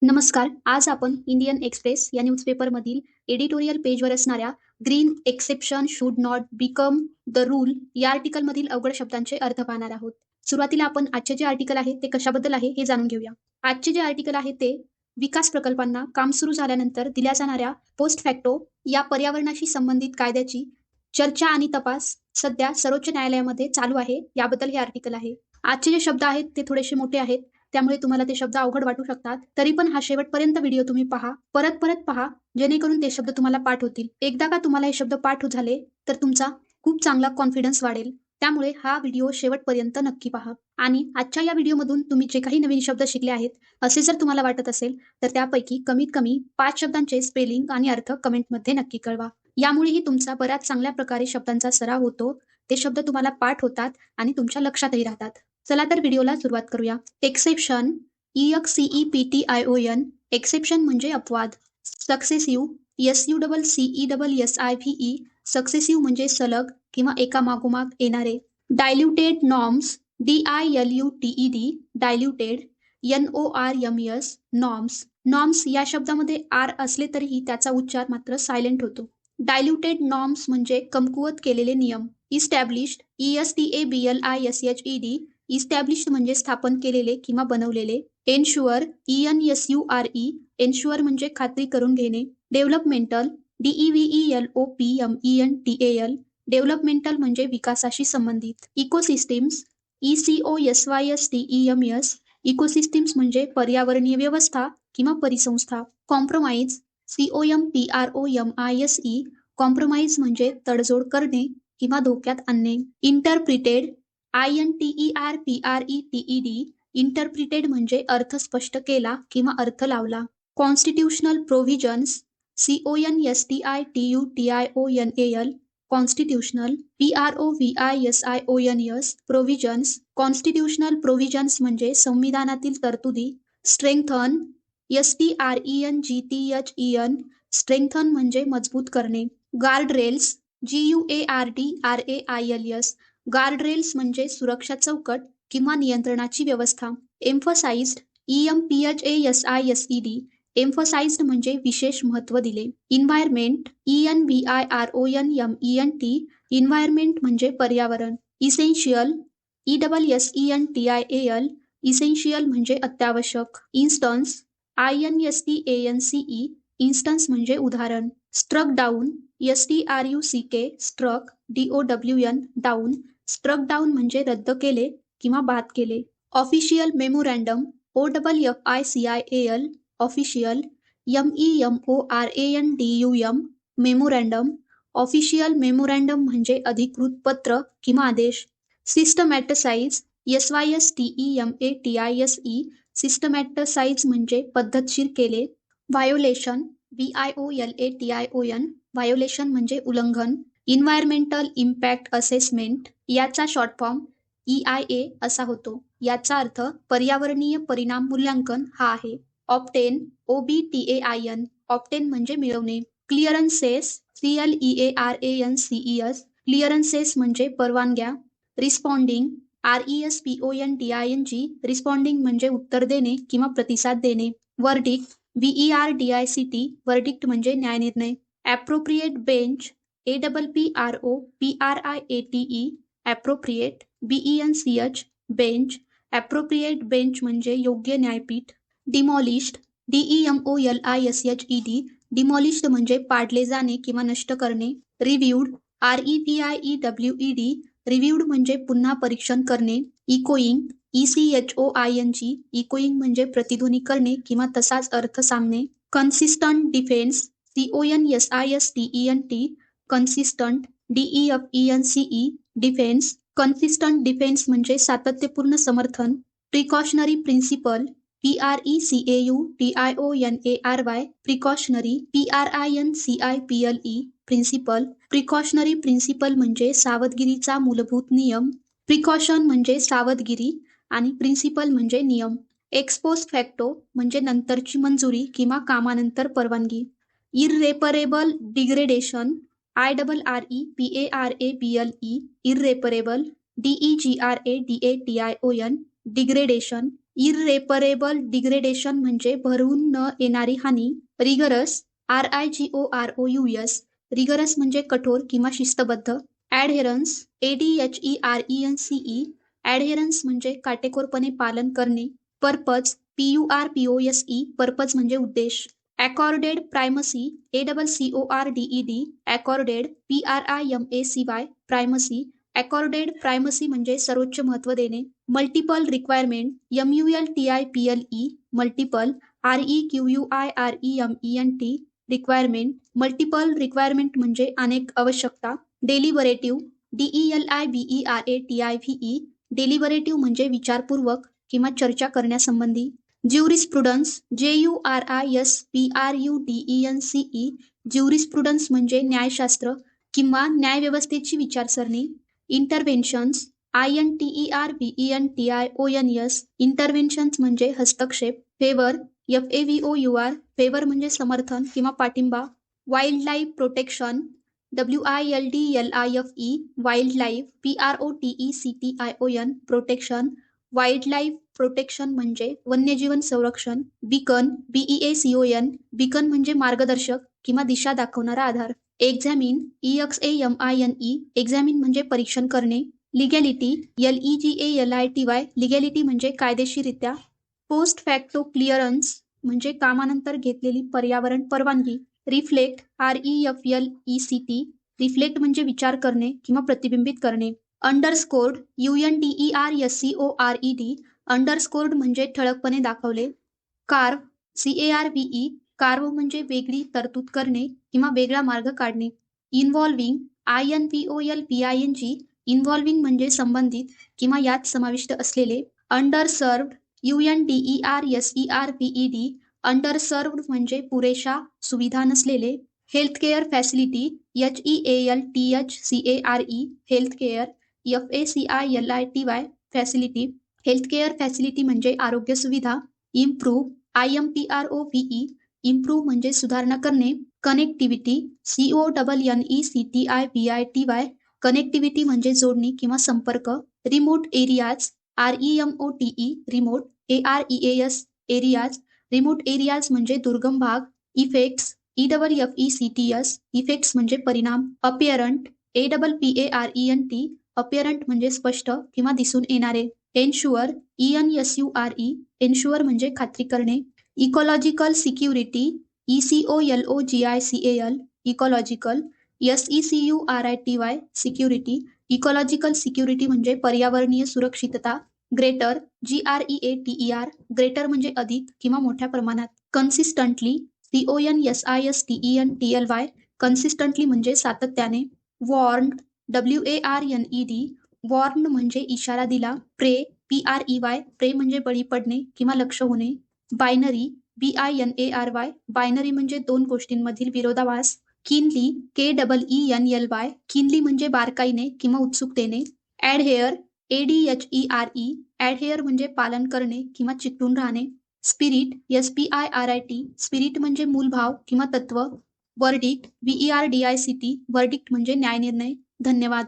नमस्कार. आज आपण इंडियन एक्सप्रेस या न्यूजपेपरमधील एडिटोरियल पेजवर असणाऱ्या green exception should not become the rule या आर्टिकलमधील अवघड शब्दांचे अर्थ पाहणार आहोत. सुरुवातीला आपण आजचे जे आर्टिकल आहे ते कशाबद्दल आहे हे जाणून घेऊया. आजचे जे आर्टिकल आहे ते विकास प्रकल्पांना काम सुरू झाल्यानंतर दिल्या जाणाऱ्या पोस्ट फॅक्टो या पर्यावरणाशी संबंधित कायद्याची चर्चा आणि तपास सध्या सर्वोच्च न्यायालयामध्ये चालू आहे, याबद्दल हे आर्टिकल आहे. आजचे जे शब्द आहेत ते थोडेसे मोठे आहेत. त्यामुळे तुम्हाला ते शब्द अवघड वाटू शकतात. तरी पण हा शेवटपर्यंत व्हिडिओ तुम्ही पहा. परत पहा, जेणेकरून ते शब्द तुम्हाला पाठ होतील. एकदा का तुम्हाला हे शब्द पाठ झाले, तर तुमचा खूप चांगला कॉन्फिडन्स वाढेल. त्यामुळे हा व्हिडिओ शेवटपर्यंत नक्की पहा. आणि आजच्या या व्हिडिओमधून तुम्ही जे काही नवीन शब्द शिकले आहेत, असे जर तुम्हाला वाटत असेल, तर त्यापैकी कमीत कमी 5 शब्दांचे स्पेलिंग आणि अर्थ कमेंटमध्ये नक्की कळवा. यामुळेही तुमचा बऱ्याच चांगल्या प्रकारे शब्दांचा सराव होतो. ते शब्द तुम्हाला पाठ होतात आणि तुमच्या लक्षातही राहतात. चला तर व्हिडिओला सुरुवात करूया. एक्सेप्शन, EXCEPTION, एक्सेप्शन म्हणजे अपवाद. सक्सेसिव्ह, SUCCESSIVE, सक्सेसिव्ह म्हणजे सलग किंवा एका मागोमाग येणारे. Diluted norms, DILUTED, diluted, NORMS, norms. Norms या शब्दामध्ये आर असले तरीही त्याचा उच्चार मात्र सायलेंट होतो. डायल्युटेड नॉर्म्स म्हणजे कमकुवत केलेले नियम. इस्टॅब्लिश्ड, ESTABLISHED, इस्टॅब्लिश्ड म्हणजे स्थापन केलेले किंवा बनवलेले. एन्शुअर, ENSURE, एन्शुअर म्हणजे खात्री करून घेणे. डेव्हलपमेंटल, DEVELOPMENTAL, डेव्हलपमेंटल म्हणजे विकासाशी संबंधित. इकोसिस्टीम्स, ECOSYSTEMS, इकोसिस्टीम्स म्हणजे पर्यावरणीय व्यवस्था किंवा परिसंस्था. कॉम्प्रोमाइज, COMPROMISE, कॉम्प्रोमाइज म्हणजे तडजोड करणे किंवा धोक्यात आणणे. इंटरप्रिटेड, INTERPRETED, इंटरप्रिटेड म्हणजे अर्थ स्पष्ट केला किंवा अर्थ लावला. Constitutional provisions, CONSTITUTIONAL, constitutional, PROVISIONS, provisions. Constitutional provisions म्हणजे संविधानातील तरतुदी. स्ट्रेंथन, STRENGTHEN, स्ट्रेंथन म्हणजे मजबूत करणे. गार्डरेल्स, GUARDRAILS, गार्डरेल्स म्हणजे सुरक्षा चौकट किंवा नियंत्रणाची व्यवस्था. एम्फसाइज्ड, EMPHASISED, एम्फसाइज्ड म्हणजे विशेष महत्त्व दिले. इन्व्हायरमेंट, ENVIRONMENT, इन्व्हायरमेंट म्हणजे पर्यावरण. इसेन्शियल, ESSENTIAL, इसेन्शियल म्हणजे अत्यावश्यक. इन्स्टन्स, INSTANCE, इन्स्टन्स म्हणजे उदाहरण. Struck down, STRUCK, struck, DOWN, down, struck down म्हणजे रद्द केले किंवा बाद केले. Official memorandum, OFFICIAL, official. MEMORANDUM, memorandum. Official memorandum म्हणजे अधिकृत पत्र किंवा आदेश. सिस्टमॅटिसाइज, SYSTEMATISE, सिस्टमॅटिसाइज म्हणजे पद्धतशीर केले. व्हायोलेशन, VIOLATION, व्हायोलेशन म्हणजे उल्लंघन. इन्व्हायरमेंटल इम्पॅक्ट असेसमेंट, याचा शॉर्ट फॉर्म EIA असा होतो. याचा अर्थ पर्यावरणीय परिणाम मूल्यांकन हा आहे. ऑब्टेन, OBTAIN, ऑब्टेन म्हणजे मिळवणे. क्लिअरन्सेस, CLEARANCES, क्लिअरन्सेस म्हणजे परवानग्या. रिस्पॉन्डिंग, RESPONDING, रिस्पॉन्डिंग म्हणजे उत्तर देणे किंवा प्रतिसाद देणे. वर्डिक्ट, VERDICT, वर्डिक्ट म्हणजे न्यायनिर्णय. Appropriate bench, APPROPRIATE, appropriate, BENCH, bench. Appropriate bench म्हणजे योग्य न्यायपीठ. डिमॉलिश्ड, DEMOLISHED, डिमॉलिश्ड म्हणजे पाडले जाणे किंवा नष्ट करणे. रिव्ह्यूड, REVIEWED, रिव्ह्यूड म्हणजे पुन्हा परीक्षण करणे. इकोईंग, ECHOING, इकोईंग म्हणजे प्रतिध्वनी करणे किंवा तसाच अर्थ सांगणे. Consistent defence, CONSISTENT, consistent, DEFENCE, defence. Consistent defence म्हणजे सातत्यपूर्ण समर्थन. Precautionary principle, PRECAUTIONARY, precautionary, PRINCIPLE, principle. Precautionary principle म्हणजे सावधगिरीचा मूलभूत नियम. प्रिकॉशन म्हणजे सावधगिरी आणि प्रिन्सिपल म्हणजे नियम. एक्सपोस्ट फॅक्टो म्हणजे नंतरची मंजुरी किंवा कामानंतर परवानगी. Irreparable degradation, IRREPARABLE, irreparable, DEGRADATION, degradation. Irreparable degradation म्हणजे भरून न येणारी हानी. रिगरस, RIGOROUS, रिगरस म्हणजे कठोर किंवा शिस्तबद्ध. ॲडहेरन्स, ADHERENCE, ॲडहेरन्स म्हणजे काटेकोरपणे पालन करणे. पर्पज, PURPOSE, पर्पज म्हणजे उद्देश. Accorded primacy, ACCORDED, accorded, PRIMACY, primacy. Accorded primacy म्हणजे सर्वोच्च महत्त्व देणे. Multiple requirement, MULTIPLE, multiple, REQUIREMENT, requirement. Multiple requirement म्हणजे अनेक आवश्यकता. डेलिबरेटिव्ह, DELIBERATIVE, डेलिबरेटिव्ह म्हणजे विचारपूर्वक किंवा चर्चा करण्यासंबंधी. ज्युरिस्प्रुडन्स, JURISPRUDENCE, ज्युरिस्प्रुडन्स म्हणजे न्यायशास्त्र किंवा न्यायव्यवस्थेची विचारसरणी. इंटरव्हेन्शन्स, INTERVENTIONS, इंटरव्हेन्शन्स म्हणजे हस्तक्षेप. फेवर, FAVOUR, फेवर म्हणजे समर्थन किंवा पाठिंबा. Wild life protection, WILDLIFE, wild life, PROTECTION, protection. Wild life protection म्हणजे वन्यजीवन संरक्षण. बीकन, BEACON, बीकन म्हणजे मार्गदर्शक किंवा दिशा दाखवणारा आधार. एक्झॅमिन, EXAMINE, एक्झॅमिन म्हणजे परीक्षण करणे. लिगॅलिटी, LEGALITY, लिगॅलिटी म्हणजे कायदेशीररित्या. पोस्ट फॅक्टो क्लिअरन्स म्हणजे कामानंतर घेतलेली पर्यावरण परवानगी. रिफ्लेक्ट, REFLECT, रिफ्लेक्ट म्हणजे विचार करणे किंवा प्रतिबिंबित करणे. अंडरस्कोर्ड, UNDERSCORED, अंडरस्कोर्ड म्हणजे ठळकपणे दाखवले. कार्व, CARVE, कार्व म्हणजे वेगळी तरतूद करणे किंवा वेगळा मार्ग काढणे. इन्व्हॉल्विंग, INVOLVING, इन्व्हॉल्विंग म्हणजे संबंधित किंवा यात समाविष्ट असलेले. अंडरसर्व्ड, UNDERSERVED, अंडरसर्व्ड म्हणजे पुरेशा सुविधा नसलेले. Healthcare facility, HEALTHCARE, healthcare, FACILITY, facility. Healthcare facility म्हणजे आरोग्य सुविधा. इम्प्रूव्ह, IMPROVE, इम्प्रूव्ह म्हणजे सुधारणा करणे. कनेक्टिव्हिटी, CONNECTIVITY, कनेक्टिव्हिटी म्हणजे जोडणी किंवा संपर्क. Remote areas, REMOTE, remote, AREAS, areas, remote areas म्हणजे दुर्गम भाग. इफेक्ट्स, EFFECTS, इफेक्ट्स म्हणजे परिणाम. अपिअरंट, APPARENT, अपिअरंट म्हणजे स्पष्ट किंवा दिसून येणारे. एन्शुअर, ENSURE, एन्शुअर म्हणजे खात्री करणे. Ecological security, ECOLOGICAL, ecological, SECURITY, security. Ecological security म्हणजे पर्यावरणीय सुरक्षितता. ग्रेटर, GREATER, ग्रेटर म्हणजे अधिक किंवा मोठ्या प्रमाणात. कन्सिस्टंटली, CONSISTENTLY, कन्सिस्टंटली म्हणजे सातत्याने. वॉर्न्ड, WARNED, वॉर्न म्हणजे इशारा दिला. प्रे, PREY, प्रे म्हणजे बळी पडणे किंवा लक्ष होणे. बायनरी, BINARY, बायनरी म्हणजे दोन गोष्टींमधील विरोधाभास. किनली, KEENLY, किनली म्हणजे बारकाईने किंवा उत्सुकतेने. ॲडहेअर, ADHERE, ॲडहेअर म्हणजे पालन करणे किंवा चिकटून राहणे. स्पिरिट, SPIRIT, स्पिरिट म्हणजे मूलभाव किंवा तत्व. वर्डिक्ट, VERDICT, वर्डिक्ट म्हणजे न्यायनिर्णय. धन्यवाद.